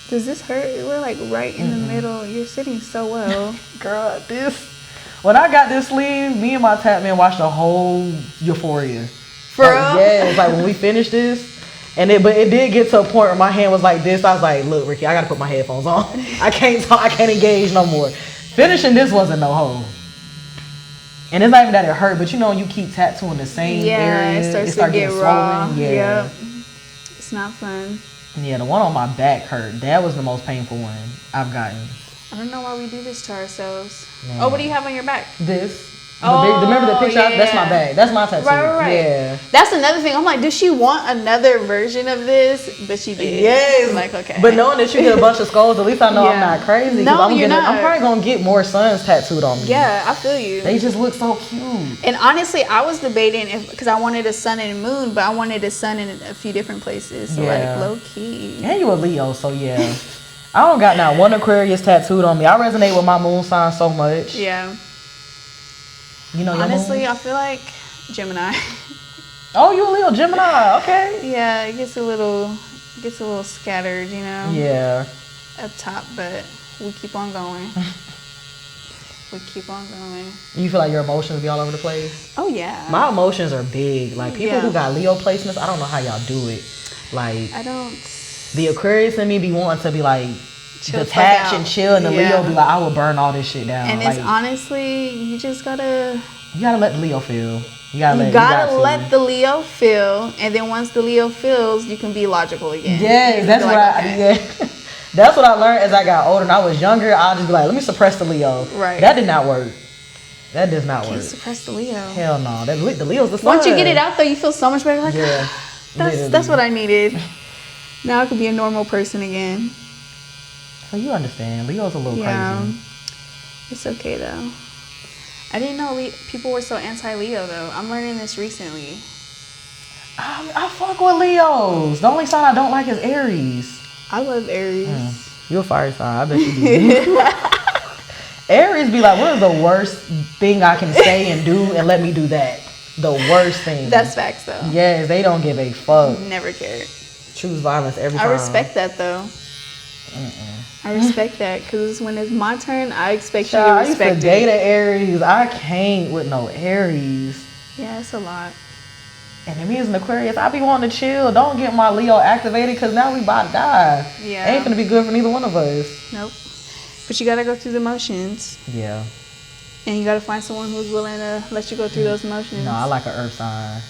Does this hurt? We're like right in the middle. You're sitting so well. Girl, when I got this sleeve, me and my tap man watched the whole Euphoria. For real? Yeah, it's like when we finished this, but it did get to a point where my hand was like this. I was like, look, Ricky, I gotta put my headphones on. I can't talk, I can't engage no more. Finishing this wasn't no hoe. And it's not even that it hurt, but you know when you keep tattooing the same area, it starts to get raw. Yeah. Yep. It's not fun. Yeah, the one on my back hurt. That was the most painful one I've gotten. I don't know why we do this to ourselves. Man. Oh, what do you have on your back? This. Remember the picture? Yeah. That's my bag. That's my tattoo. Right. Yeah. That's another thing. I'm like, does she want another version of this? But she did. Yes. Like, okay. But knowing that you get a bunch of skulls, at least I know I'm not crazy. No, you're not. I'm probably going to get more suns tattooed on me. Yeah, I feel you. They just look so cute. And honestly, I was debating because I wanted a sun and a moon, but I wanted a sun in a few different places. So like low key. And you a Leo, so yeah. I don't got not one Aquarius tattooed on me. I resonate with my moon sign so much. Yeah. You know, honestly, I feel like Gemini. Oh, you a Leo, Gemini? Okay. Yeah, it gets a little scattered, you know. Yeah. Up top, but we keep on going. We keep on going. You feel like your emotions be all over the place? Oh yeah. My emotions are big. Like people who got Leo placements, I don't know how y'all do it. Like I don't. The Aquarius in me be wanting to be like chill detach and chill, and the Leo be like, I will burn all this shit down. And like, it's honestly, you just gotta. You gotta let the Leo feel. You gotta let the Leo feel, and then once the Leo feels, you can be logical again. Yeah, that's what that's what I learned as I got older. And I was younger, I'll just be like, let me suppress the Leo. Right. That did not work. That does not work. Can't suppress the Leo. Hell no. The Leo's the sun. Once you get it out though, you feel so much better. Like, that's what I needed. Now I could be a normal person again. So you understand. Leo's a little crazy. It's okay though. I didn't know people were so anti-Leo though. I'm learning this recently. I fuck with Leos. The only sign I don't like is Aries. I love Aries. You're a fire sign. I bet you do. Aries be like, what is the worst thing I can say and do, and let me do that? The worst thing. That's facts though. Yes, they don't give a fuck. Never cared. Choose violence every time. I respect that though. I respect that because when it's my turn, I expect you to respect it. I used to date an Aries. I can't with no Aries. Yeah, it's a lot. And if me as an Aquarius, I be wanting to chill. Don't get my Leo activated because now we about to die. Yeah. Ain't gonna be good for neither one of us. Nope. But you gotta go through the motions. Yeah. And you gotta find someone who's willing to let you go through those motions. No, I like an earth sign.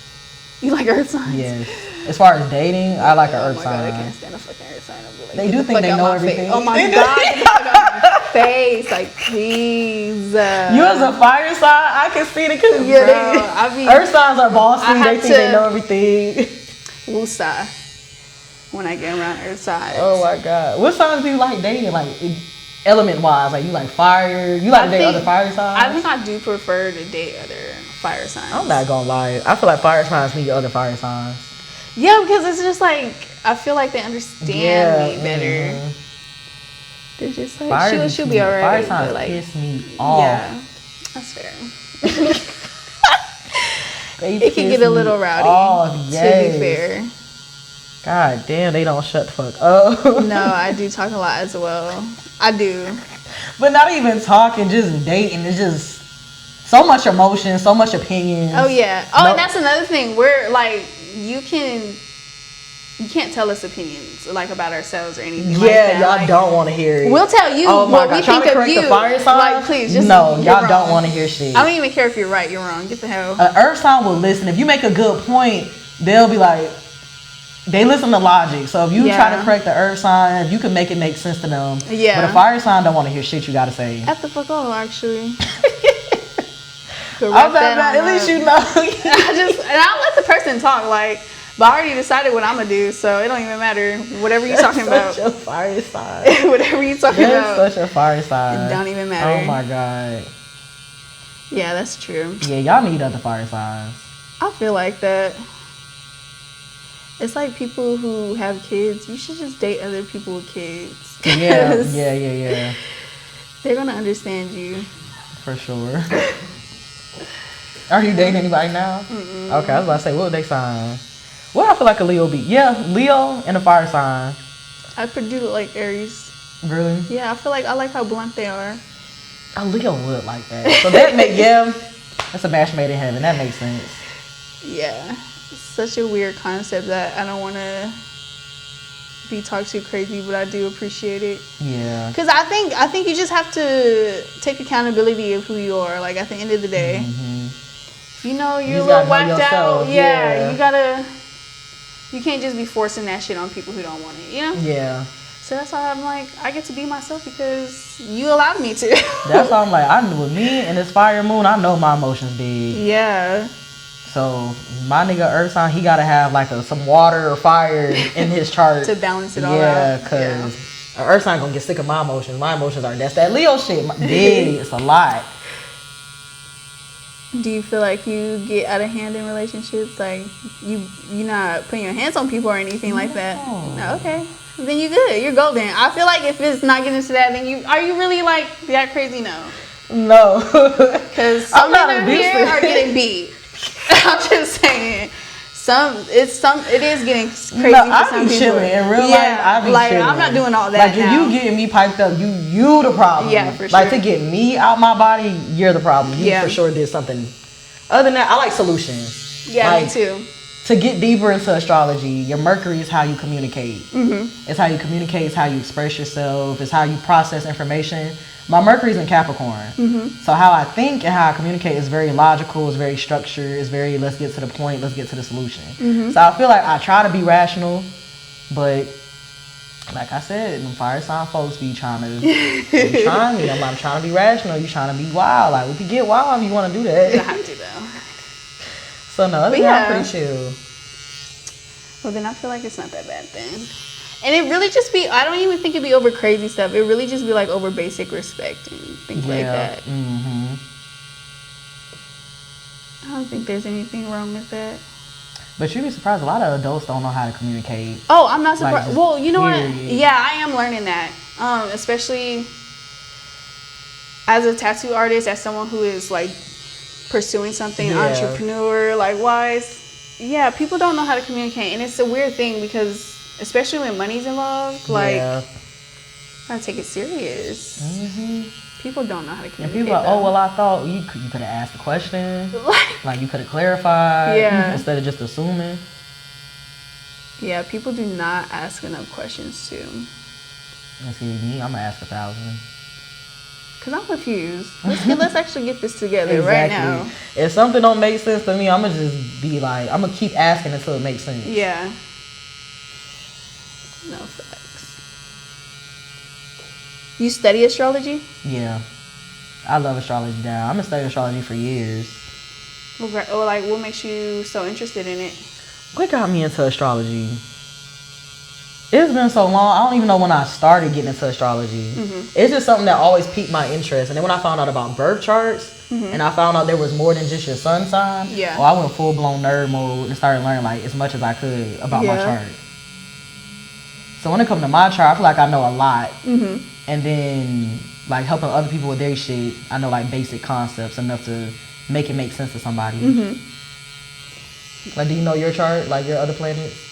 You like earth signs? Yes. As far as dating, I like an earth sign. Oh my God, I can't stand a fucking earth sign. I'll be like, they do think they know everything. Oh my God, get the fuck out of my face. Like, please. You as a fire sign, I can see the because earth signs are bossy. They think they know everything. Woosah when I get around earth signs. Oh my God. What signs do you like dating? Like, element wise, like you like fire. You like to date other fire signs? I think I do prefer to date other fire signs. I'm not gonna lie. I feel like fire signs need other fire signs. Yeah, because it's just like I feel like they understand me better. They're just like she'll be alright. Fire signs like, piss me off. Yeah, that's fair. It can get a little rowdy. Oh, yes. To be fair. God damn, they don't shut the fuck up. No, I do talk a lot as well. I do. But not even talking, just dating. It's just so much emotion, so much opinions. Oh yeah. And that's another thing. We're like, you can't tell us opinions like about ourselves or anything like that. Yeah, y'all don't want to hear it. We'll tell you what we think of you. The fire sign? Like, please, just no, y'all don't want to hear shit. I don't even care if you're right, you're wrong. Get the hell. An earth sign will listen. If you make a good point, they'll be like, they listen to logic. So if you try to correct the earth sign, you can make it make sense to them. Yeah. But a fire sign don't want to hear shit you gotta say. At the fuck off, actually. I'm not, at least you know. I'll let the person talk, like, but I already decided what I'm gonna do, so it don't even matter. Whatever you're talking about. Such a fire sign. Whatever you're talking about. That's such a fire sign. It don't even matter. Oh my God. Yeah, that's true. Yeah, y'all need other fire signs. I feel like that. It's like people who have kids. You should just date other people with kids. Yeah. They're gonna understand you. For sure. Are you dating anybody now? Mm-mm. Okay, I was about to say, what would they sign? What I feel like a Leo be? Yeah, Leo and a fire sign. I could do like Aries. Really? Yeah, I feel like I like how blunt they are. A Leo would like that. So that that's a match made in heaven. That makes sense. Yeah, it's such a weird concept that I don't want to be talked too crazy, but I do appreciate it. Yeah. Because I think you just have to take accountability of who you are. Like at the end of the day, you know you're a little whacked out. Yeah, you can't just be forcing that shit on people who don't want it. You know? Yeah. So that's why I'm like, I get to be myself because you allowed me to. That's why I'm like, with me and this fire moon, I know my emotions big. Yeah. So my nigga Earth sign, he gotta have like some water or fire in his chart to balance it all out. Yeah, cause Earth sign gonna get sick of my emotions. My emotions are that's that Leo shit. Big, it's a lot. Do you feel like you get out of hand in relationships? Like you're not putting your hands on people or anything like that? No, okay. Then you good. You're golden. I feel like if it's not getting to that, then are you really like that crazy? No. Because some men here are getting beat. I'm just saying. It is getting crazy for some people. Chilling. In real life, I be like, chilling. I'm not doing all that. Like if you getting me piped up, you the problem. Yeah, for sure. Like to get me out my body, you're the problem. You for sure did something. Other than that, I like solutions. Yeah, like, me too. To get deeper into astrology, your Mercury is how you communicate. It's how you communicate. It's how you express yourself. It's how you process information. My Mercury's in Capricorn. So how I think and how I communicate is very logical, it's very structured, it's very let's get to the point, let's get to the solution. So I feel like I try to be rational, but like I said, them fire sign folks be trying to be trying me. I'm trying to be rational, you trying to be wild. Like we can get wild if you want to do that. You have to though. So no, I'm pretty chill. Well then I feel like it's not that bad then. And it really just be, I don't even think it'd be over crazy stuff. It really just be like over basic respect and things like that. I don't think there's anything wrong with that. But you'd be surprised, a lot of adults don't know how to communicate. Oh, I'm not surprised. Like, well, you know what? Yeah, I am learning that. Especially as a tattoo artist, as someone who is like pursuing something entrepreneur, like wise. Yeah, people don't know how to communicate. And it's a weird thing because especially when money's involved, like, I gotta take it serious. People don't know how to communicate. And people are like, oh, well, I thought you could have asked a question. Like, you could have clarified instead of just assuming. Yeah, people do not ask enough questions, too. Let's see, me, I'm gonna ask 1,000. Because I'm confused. Let's actually get this together right now. If something don't make sense to me, I'm gonna just be like, I'm gonna keep asking until it makes sense. Yeah. No facts. You study astrology? Yeah. I love astrology now. I've been studying astrology for years. Well, like, what makes you so interested in it? What got me into astrology? It's been so long. I don't even know when I started getting into astrology. It's just something that always piqued my interest. And then when I found out about birth charts, and I found out there was more than just your sun sign, I went full-blown nerd mode and started learning like as much as I could about my chart. So when it comes to my chart, I feel like I know a lot. And then like helping other people with their shit, I know like basic concepts enough to make it make sense to somebody. Like, do you know your chart, like your other planets?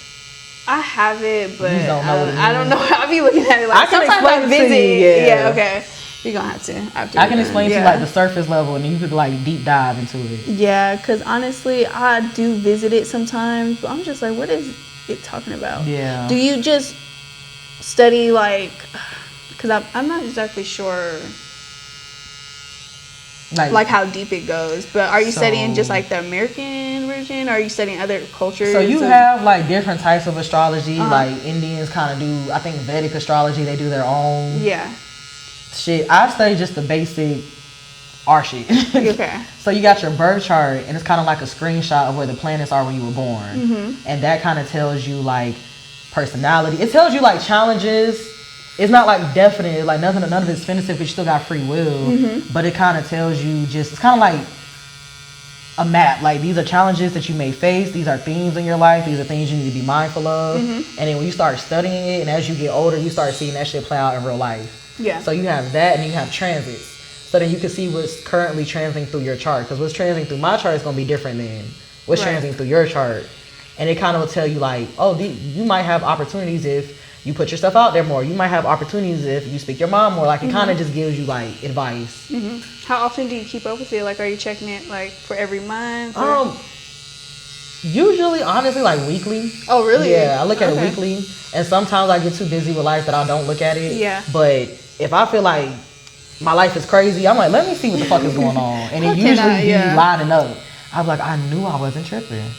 I have it, but I don't know. I'll be looking at it like, sometimes I visit. Yeah, okay. You're going to have to. After I can explain to you like the surface level and then you could like deep dive into it. Yeah, because honestly, I do visit it sometimes, but I'm just like, what is it talking about? Yeah. Do you just study like, because I'm not exactly sure like how deep it goes, but are you studying just like the American version, or are you studying other cultures? So you have like different types of astrology. Like Indians kind of do, I think Vedic astrology, they do their own shit. I study just the basic our shit. Okay. So you got your birth chart and it's kind of like a screenshot of where the planets are when you were born. And that kind of tells you like personality. It tells you like challenges. It's not like definite, like none of it's definitive, but you still got free will. But it kind of tells you just, it's kind of like a map. Like these are challenges that you may face. These are themes in your life. These are things you need to be mindful of. And then when you start studying it and as you get older, you start seeing that shit play out in real life. Yeah. So you have that and you have transits. So then you can see what's currently transiting through your chart. Because what's transiting through my chart is going to be different than what's transiting through your chart. And it kind of will tell you like, oh, you might have opportunities if you put yourself out there more. You might have opportunities if you speak your mind more. Like it kind of just gives you like advice. How often do you keep up with it? Like, are you checking it like for every month? Usually, honestly, like weekly. Oh, really? Yeah, I look at it weekly. And sometimes I get too busy with life that I don't look at it. Yeah. But if I feel like my life is crazy, I'm like, let me see what the fuck is going on. And it usually be lining up. I'm like, I knew I wasn't tripping.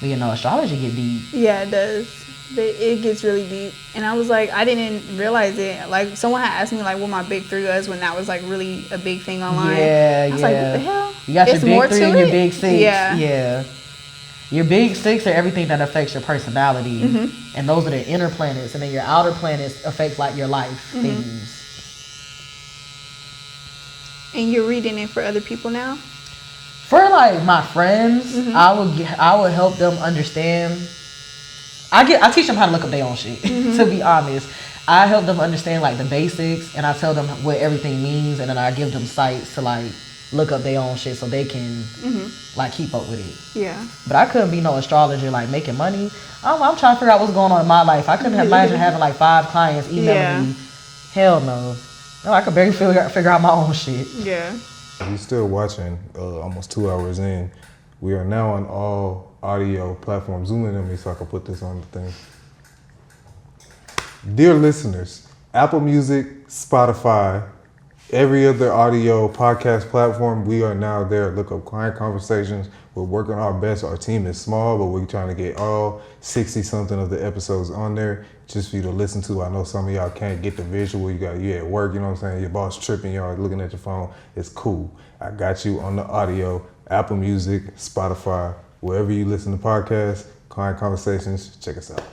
But you know, astrology get deep. Yeah, it does. It gets really deep. And I was like, I didn't realize it. Like, someone had asked me, like, what my big 3 was when that was, like, really a big thing online. Yeah, I was like, what the hell? You got your big 3 and your big 6. Yeah. Your big 6 are everything that affects your personality. And those are the inner planets. And then your outer planets affect, like, your life things. And you're reading it for other people now? For like my friends, I would help them understand. I teach them how to look up their own shit. To be honest, I help them understand like the basics, and I tell them what everything means, and then I give them sites to like look up their own shit so they can like keep up with it. Yeah. But I couldn't be no astrologer like making money. I'm trying to figure out what's going on in my life. I couldn't imagine having like 5 clients emailing me. Hell no. No, I could barely figure out my own shit. Yeah. You're still watching, almost 2 hours in. We are now on all audio platforms. Zoom in on me so I can put this on the thing. Dear listeners, Apple Music, Spotify, every other audio podcast platform, we are now there. Look up Client Conversations. We're working our best. Our team is small, but we're trying to get all 60-something of the episodes on there just for you to listen to. I know some of y'all can't get the visual. You at work, you know what I'm saying? Your boss tripping, y'all looking at your phone. It's cool. I got you on the audio, Apple Music, Spotify, wherever you listen to podcasts, Client Conversations. Check us out.